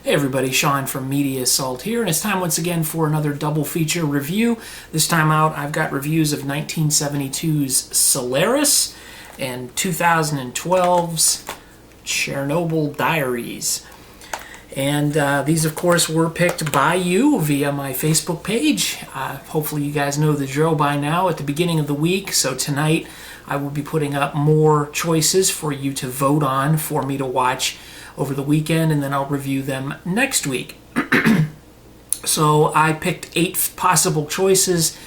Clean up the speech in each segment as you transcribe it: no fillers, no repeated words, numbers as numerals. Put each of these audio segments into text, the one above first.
Hey everybody, Sean from Media Assault here, and it's time once again for another double feature review. This time out, I've got reviews of 1972's Solaris and 2012's Chernobyl Diaries. And these, of course, were picked by you via my Facebook page. Hopefully you guys know the drill by now at the beginning of the week, so tonight I will be putting up more choices for you to vote on for me to watch over the weekend, and then I'll review them next week. So I picked 8 possible choices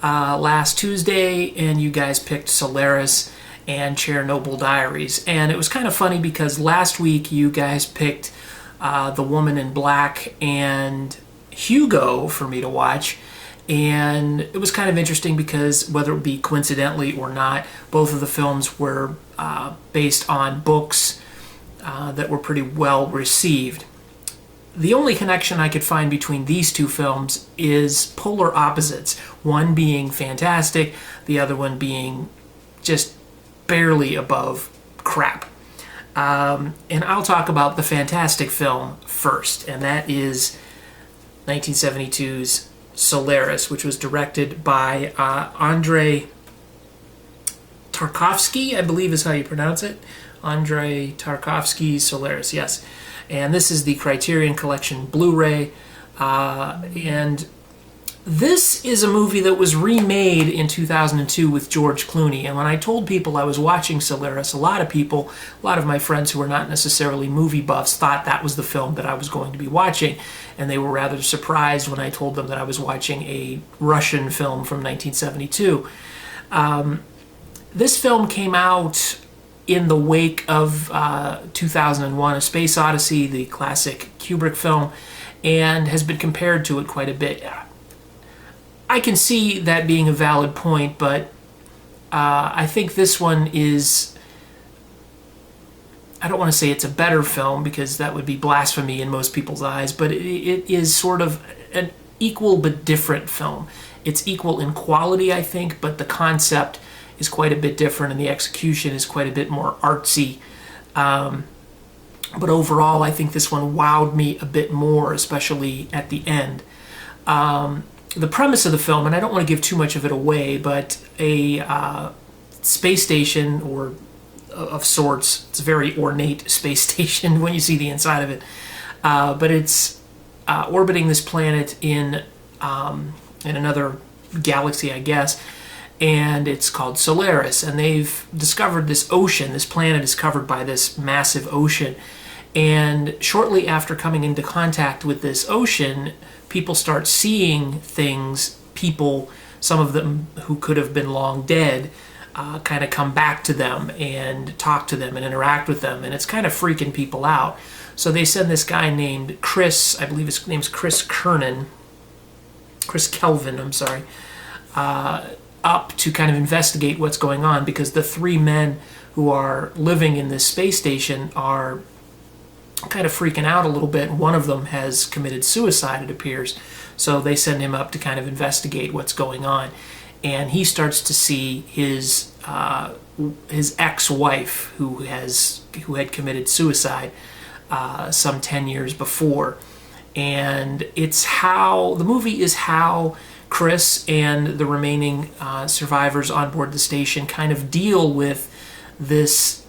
last Tuesday, and you guys picked Solaris and Chernobyl Diaries. And it was kind of funny because last week you guys picked The Woman in Black and Hugo for me to watch. And it was kind of interesting because, whether it be coincidentally or not, both of the films were based on books that were pretty well received. The only connection I could find between these two films is polar opposites. One being fantastic, the other one being just barely above crap. And I'll talk about the fantastic film first, and that is 1972's Solaris, which was directed by Andrei Tarkovsky, I believe is how you pronounce it. Andrei Tarkovsky, Solaris, yes. And this is the Criterion Collection Blu-ray. And this is a movie that was remade in 2002 with George Clooney. And when I told people I was watching Solaris, a lot of my friends who were not necessarily movie buffs thought that was the film that I was going to be watching. And they were rather surprised when I told them that I was watching a Russian film from 1972. This film came out in the wake of 2001, A Space Odyssey, the classic Kubrick film, and has been compared to it quite a bit. I can see that being a valid point, but I think this one is, I don't want to say it's a better film because that would be blasphemy in most people's eyes, but it is sort of an equal but different film. It's equal in quality, I think, but the concept is quite a bit different, and the execution is quite a bit more artsy. But overall, I think this one wowed me a bit more, especially at the end. The premise of the film, and I don't want to give too much of it away, but a space station or of sorts. It's a very ornate space station when you see the inside of it. But it's orbiting this planet in another galaxy, I guess. And it's called Solaris, and they've discovered this ocean. This planet is covered by this massive ocean, and shortly after coming into contact with this ocean, people start seeing things, some of them who could have been long dead, kind of come back to them and talk to them and interact with them, and it's kind of freaking people out. So they send this guy named Chris, I believe his name's Chris Kelvin, I'm sorry, up to kind of investigate what's going on, because the 3 men who are living in this space station are kind of freaking out a little bit. One of them has committed suicide, it appears, so they send him up to kind of investigate what's going on, and he starts to see his ex-wife who had committed suicide some 10 years before. And the movie is how Chris and the remaining survivors on board the station kind of deal with this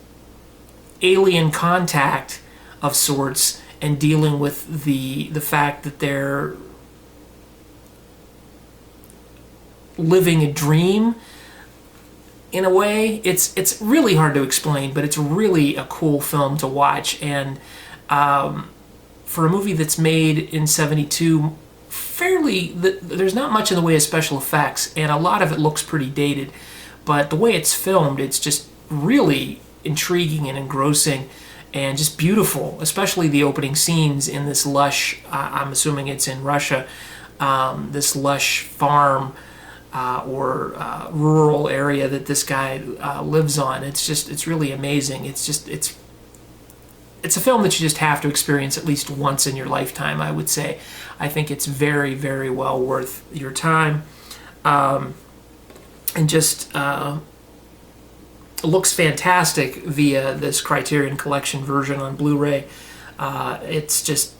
alien contact of sorts, and dealing with the fact that they're living a dream in a way. It's really hard to explain, but it's really a cool film to watch. And for a movie that's made in 72, there's not much in the way of special effects, and a lot of it looks pretty dated, but the way it's filmed, it's just really intriguing and engrossing and just beautiful, especially the opening scenes in this lush, I'm assuming it's in Russia, this lush farm or rural area that this guy lives on. It's really amazing. It's a film that you just have to experience at least once in your lifetime, I would say. I think it's very, very well worth your time. And just looks fantastic via this Criterion Collection version on Blu-ray. It's just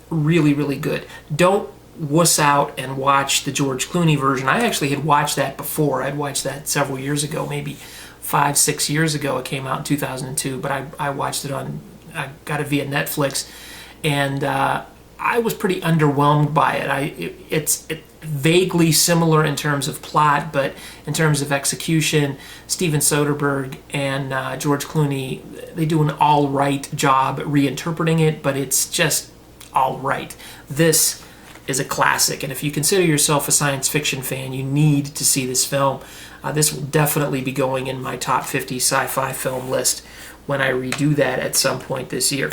really, really good. Don't wuss out and watch the George Clooney version. I actually had watched that before. I'd watched that several years ago, maybe 5-6 years ago. It came out in 2002, but I watched it I got it via Netflix, and I was pretty underwhelmed by it. It's vaguely similar in terms of plot, but in terms of execution, Steven Soderbergh and George Clooney, they do an all right job reinterpreting it, but it's just all right. This is a classic, and if you consider yourself a science fiction fan, you need to see this film. This will definitely be going in my top 50 sci-fi film list when I redo that at some point this year.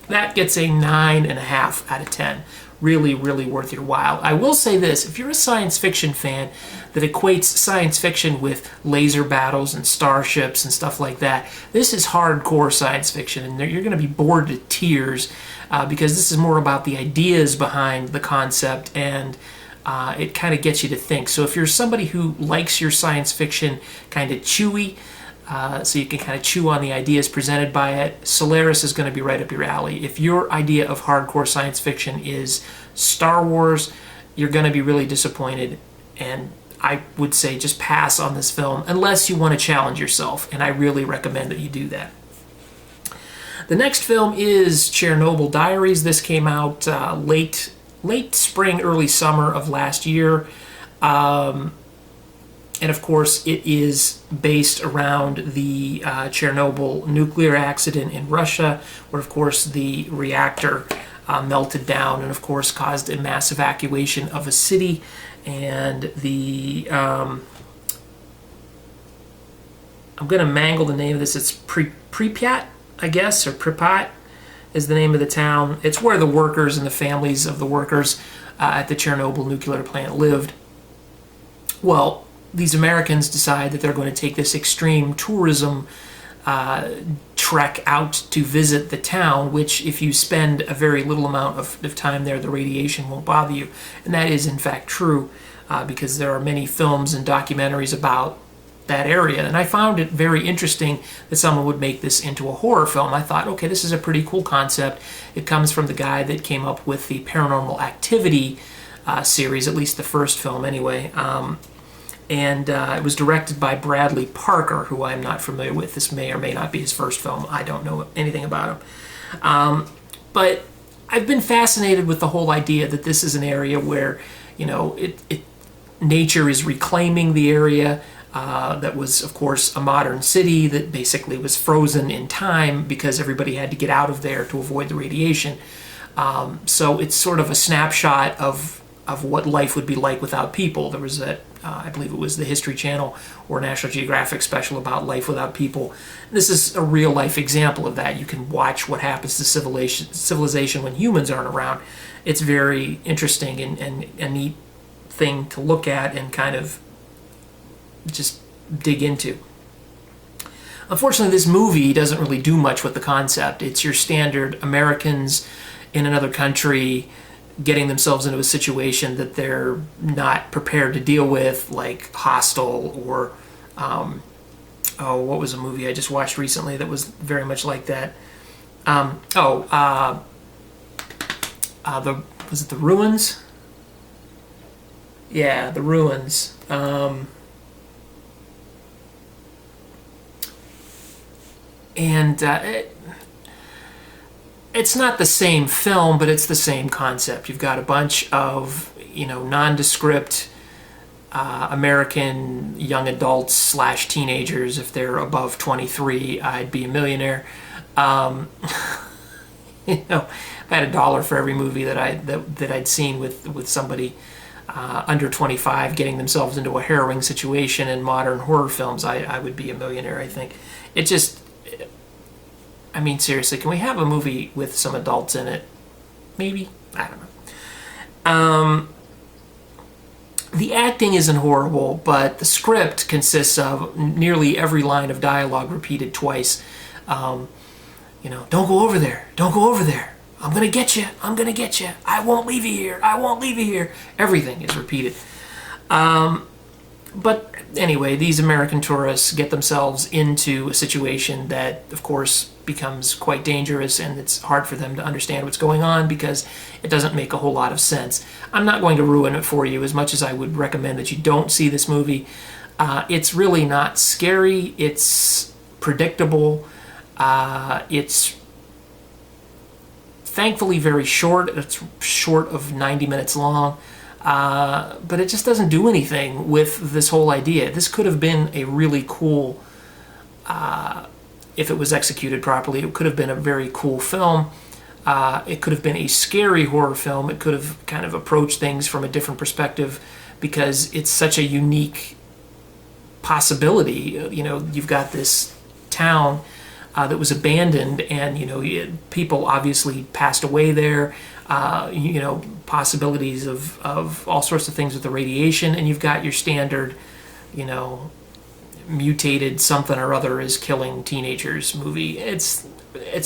That gets a 9.5 out of 10. Really, really worth your while. I will say this, if you're a science fiction fan that equates science fiction with laser battles and starships and stuff like that, this is hardcore science fiction, and you're going to be bored to tears because this is more about the ideas behind the concept, and it kind of gets you to think. So if you're somebody who likes your science fiction kind of chewy, so you can kind of chew on the ideas presented by it, Solaris is going to be right up your alley. If your idea of hardcore science fiction is Star Wars, you're going to be really disappointed, and I would say just pass on this film unless you want to challenge yourself, and I really recommend that you do that. The next film is Chernobyl Diaries. This came out late spring, early summer of last year. And of course, it is based around the Chernobyl nuclear accident in Russia, where of course the reactor melted down and of course caused a mass evacuation of a city. And the I'm going to mangle the name of this. It's Pripyat, I guess, or Pripyat is the name of the town. It's where the workers and the families of the workers at the Chernobyl nuclear plant lived. Well, these Americans decide that they're going to take this extreme tourism trek out to visit the town, which if you spend a very little amount of time there, the radiation won't bother you. And that is in fact true because there are many films and documentaries about that area. And I found it very interesting that someone would make this into a horror film. I thought, okay, this is a pretty cool concept. It comes from the guy that came up with the Paranormal Activity series, at least the first film anyway. And it was directed by Bradley Parker, who I'm not familiar with. This may or may not be his first film. I don't know anything about him. But I've been fascinated with the whole idea that this is an area where, you know, nature is reclaiming the area. That was, of course, a modern city that basically was frozen in time because everybody had to get out of there to avoid the radiation. So it's sort of a snapshot of what life would be like without people. There was that, I believe it was the History Channel or National Geographic special about life without people. This is a real life example of that. You can watch what happens to civilization when humans aren't around. It's very interesting and a neat thing to look at and kind of just dig into. Unfortunately, this movie doesn't really do much with the concept. It's your standard Americans in another country getting themselves into a situation that they're not prepared to deal with, like Hostel or what was a movie I just watched recently that was very much like that? Was it The Ruins? Yeah, The Ruins. It's not the same film, but it's the same concept. You've got a bunch of, you know, nondescript American young adults / teenagers. If they're above 23, I'd be a millionaire. You know, if I had $1 for every movie that I'd seen with somebody under 25 getting themselves into a harrowing situation in modern horror films, I would be a millionaire, I think. It just, I mean, seriously, can we have a movie with some adults in it? Maybe? I don't know. The acting isn't horrible, but the script consists of nearly every line of dialogue repeated twice. You know, don't go over there. Don't go over there. I'm going to get you. I'm going to get you. I won't leave you here. I won't leave you here. Everything is repeated. But anyway, these American tourists get themselves into a situation that, of course, becomes quite dangerous, and it's hard for them to understand what's going on because it doesn't make a whole lot of sense. I'm not going to ruin it for you as much as I would recommend that you don't see this movie. It's really not scary. It's predictable. It's thankfully very short. It's short of 90 minutes long. But it just doesn't do anything with this whole idea. This could have been a really cool, if it was executed properly, it could have been a very cool film. It could have been a scary horror film. It could have kind of approached things from a different perspective because it's such a unique possibility. You know, you've got this town that was abandoned, and you know, people obviously passed away there. You know, possibilities of all sorts of things with the radiation, and you've got your standard, you know, mutated something or other is killing teenagers movie. It's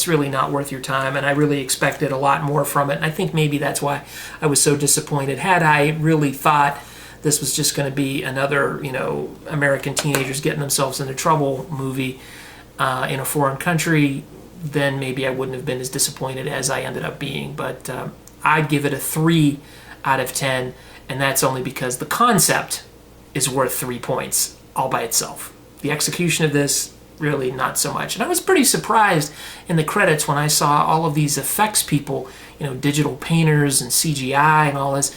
really not worth your time, and I really expected a lot more from it, and I think maybe that's why I was so disappointed. Had I really thought this was just going to be another, you know, American teenagers getting themselves into trouble movie in a foreign country, then maybe I wouldn't have been as disappointed as I ended up being. But I'd give it a 3 out of 10, and that's only because the concept is worth 3 points all by itself. The execution of this, really not so much. And I was pretty surprised in the credits when I saw all of these effects people, you know, digital painters and CGI and all this.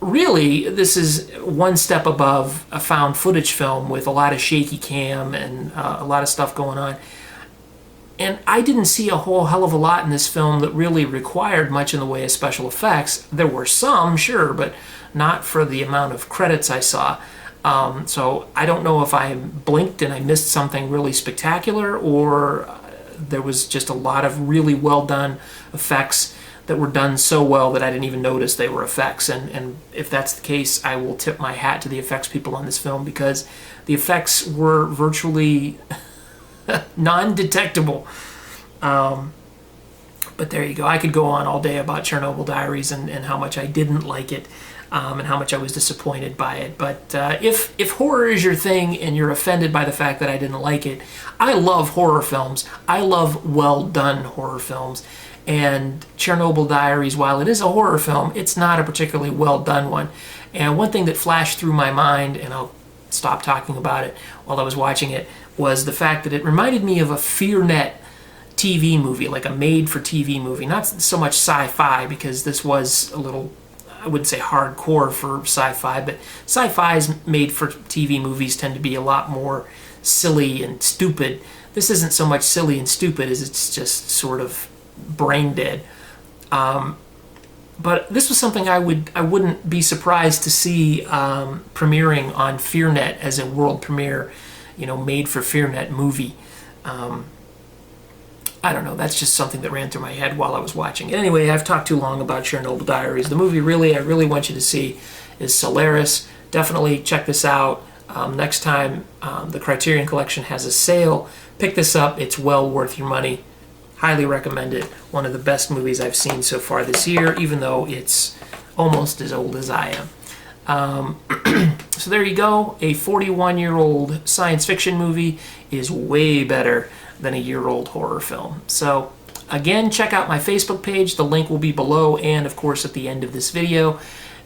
Really, this is one step above a found footage film with a lot of shaky cam and a lot of stuff going on. And I didn't see a whole hell of a lot in this film that really required much in the way of special effects. There were some, sure, but not for the amount of credits I saw. So I don't know if I blinked and I missed something really spectacular, or there was just a lot of really well done effects that were done so well that I didn't even notice they were effects. And if that's the case, I will tip my hat to the effects people on this film, because the effects were virtually non-detectable. But there you go. I could go on all day about Chernobyl Diaries and how much I didn't like it, and how much I was disappointed by it. But if horror is your thing and you're offended by the fact that I didn't like it, I love horror films. I love well-done horror films. And Chernobyl Diaries, while it is a horror film, it's not a particularly well-done one. And one thing that flashed through my mind, and I'll stop talking about it while I was watching it, was the fact that it reminded me of a FearNet TV movie, like a made-for-TV movie. Not so much sci-fi, because this was a little, I wouldn't say hardcore for sci-fi, but sci-fi's made-for-TV movies tend to be a lot more silly and stupid. This isn't so much silly and stupid as it's just sort of brain dead. But this was something I wouldn't be surprised to see premiering on FearNet as a world premiere, you know, made for FearNet movie. I don't know, that's just something that ran through my head while I was watching it. Anyway, I've talked too long about Chernobyl Diaries. The movie I really want you to see is Solaris. Definitely check this out. Next time the Criterion Collection has a sale, pick this up. It's well worth your money. Highly recommend it. One of the best movies I've seen so far this year, even though it's almost as old as I am. So there you go. A 41-year-old science fiction movie is way better than a year-old horror film. So again, check out my Facebook page. The link will be below and, of course, at the end of this video.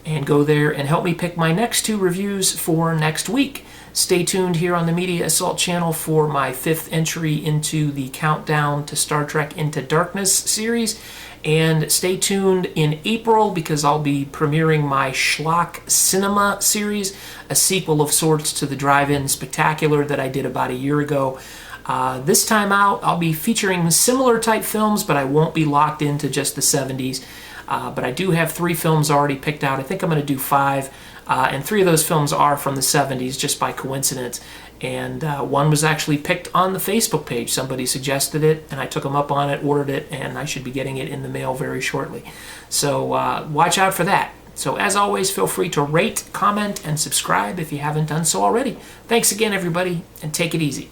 And go there and help me pick my next 2 reviews for next week. Stay tuned here on the Media Assault channel for my 5th entry into the Countdown to Star Trek Into Darkness series. And stay tuned in April, because I'll be premiering my Schlock Cinema series, a sequel of sorts to the Drive-In Spectacular that I did about a year ago. This time out, I'll be featuring similar type films, but I won't be locked into just the 70s. But I do have 3 films already picked out. I think I'm going to do 5. And 3 of those films are from the 70s, just by coincidence. And one was actually picked on the Facebook page. Somebody suggested it, and I took them up on it, ordered it, and I should be getting it in the mail very shortly. So watch out for that. So as always, feel free to rate, comment, and subscribe if you haven't done so already. Thanks again, everybody, and take it easy.